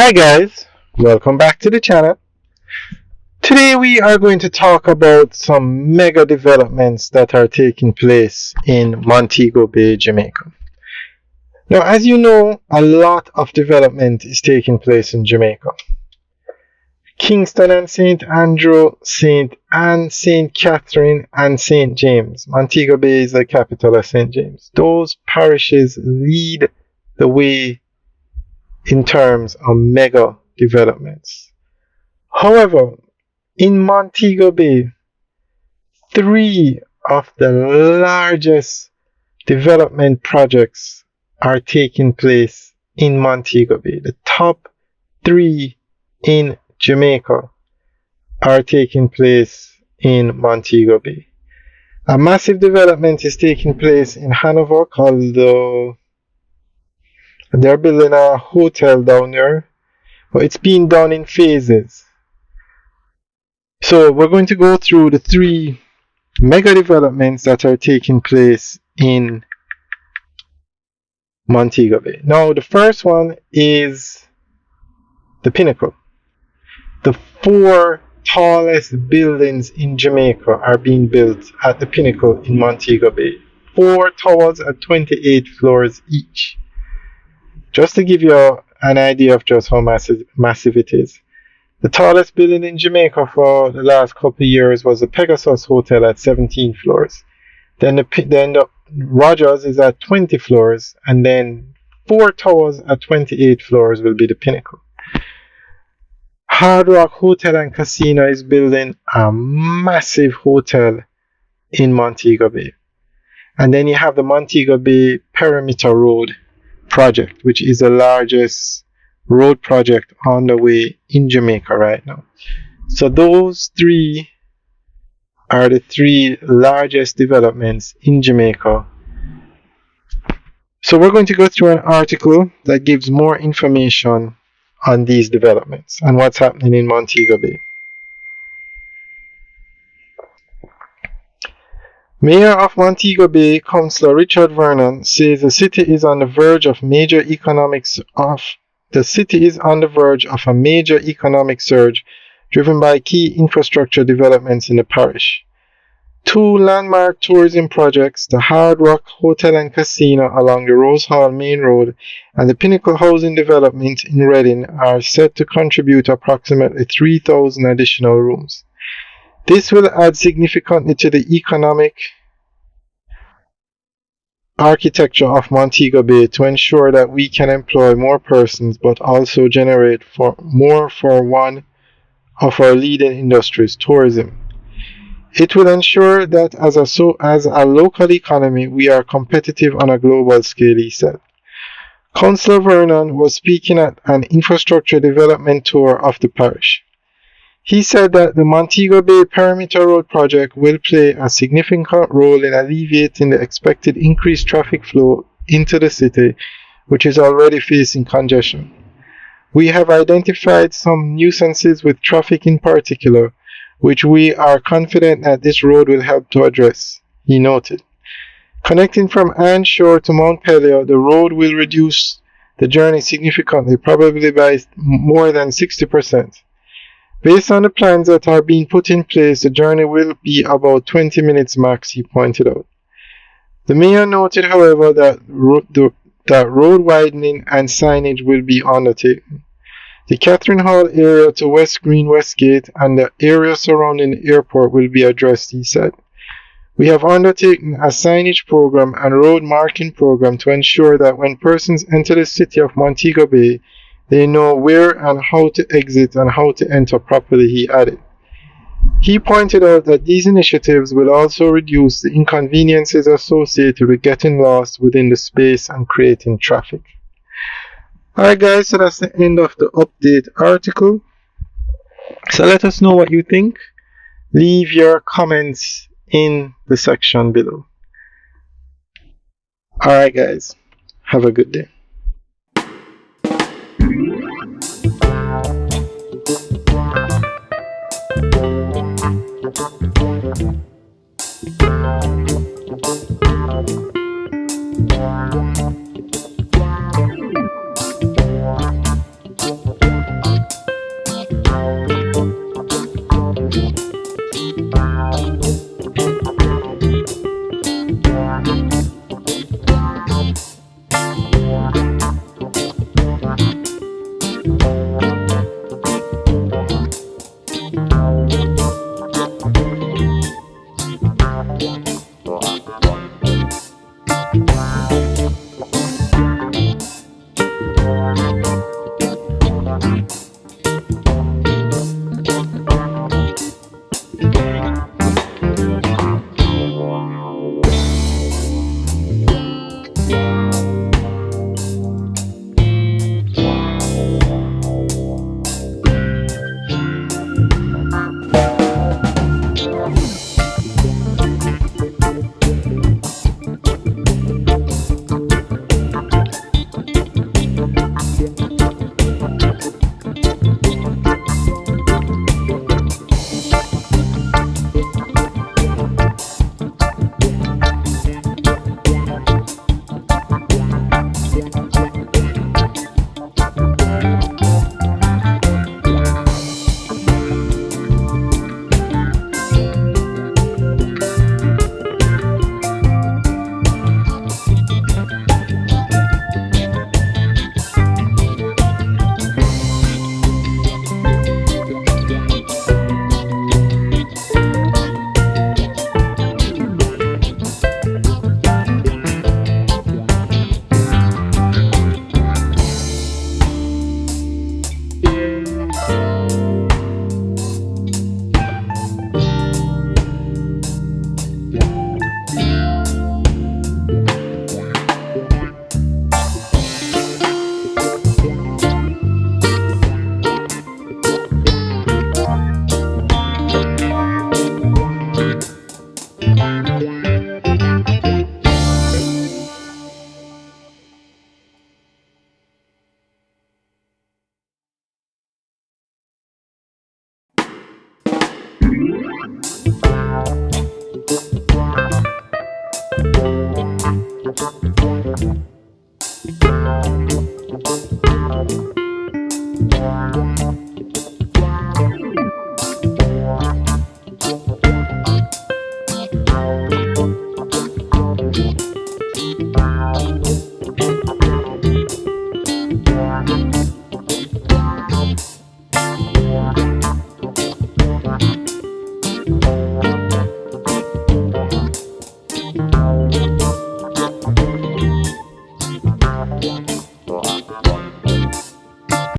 Hi guys, welcome back to the channel. Today we are going to talk about some mega developments that are taking place in Montego Bay, Jamaica. Now, as you know, a lot of development is taking place in Jamaica. Kingston and St. Andrew, St. Anne, St. Catherine, and St. James. Montego Bay is the capital of St. James. Those parishes lead the way in terms of mega developments. However, in Montego Bay, three of the largest development projects are taking place in Montego Bay. The top three in Jamaica are taking place in Montego Bay. A massive development is taking place in Hanover called they're building a hotel down there, but it's being done in phases. So we're going to go through the three mega developments that are taking place in Montego Bay. Now, the first one is the Pinnacle. The four tallest buildings in Jamaica are being built at the Pinnacle in Montego Bay. 4 towers at 28 floors each. Just to give you an idea of just how massive it is. The tallest building in Jamaica for the last couple of years was the Pegasus Hotel at 17 floors. Then the Rogers is at 20 floors, and then 4 towers at 28 floors will be the Pinnacle. Hard Rock Hotel and Casino is building a massive hotel in Montego Bay. And then you have the Montego Bay Perimeter Road project, which is the largest road project on the way in Jamaica right now. So those three are the three largest developments in Jamaica. So we're going to go through an article that gives more information on these developments and what's happening in Montego Bay. Mayor of Montego Bay, Councillor Richard Vernon, says the city is on the verge of a major economic surge driven by key infrastructure developments in the parish. 2 landmark tourism projects, the Hard Rock Hotel and Casino along the Rose Hall Main Road and the Pinnacle Housing Development in Reading, are set to contribute approximately 3,000 additional rooms. This will add significantly to the economic architecture of Montego Bay to ensure that we can employ more persons but also generate more for one of our leading industries, tourism. It will ensure that as a local economy we are competitive on a global scale, he said. Councillor Vernon was speaking at an infrastructure development tour of the parish. He said that the Montego Bay Perimeter Road project will play a significant role in alleviating the expected increased traffic flow into the city, which is already facing congestion. We have identified some nuisances with traffic in particular, which we are confident that this road will help to address, he noted. Connecting from Ann Shore to Mount Pelion, the road will reduce the journey significantly, probably by more than 60%. Based on the plans that are being put in place, the journey will be about 20 minutes max, he pointed out. The mayor noted, however, that road widening and signage will be undertaken. The Catherine Hall area to West Green Westgate and the area surrounding the airport will be addressed, he said. We have undertaken a signage program and road marking program to ensure that when persons enter the city of Montego Bay, they know where and how to exit and how to enter properly, he added. He pointed out that these initiatives will also reduce the inconveniences associated with getting lost within the space and creating traffic. Alright guys, so that's the end of the update article. So let us know what you think. Leave your comments in the section below. Alright guys, have a good day.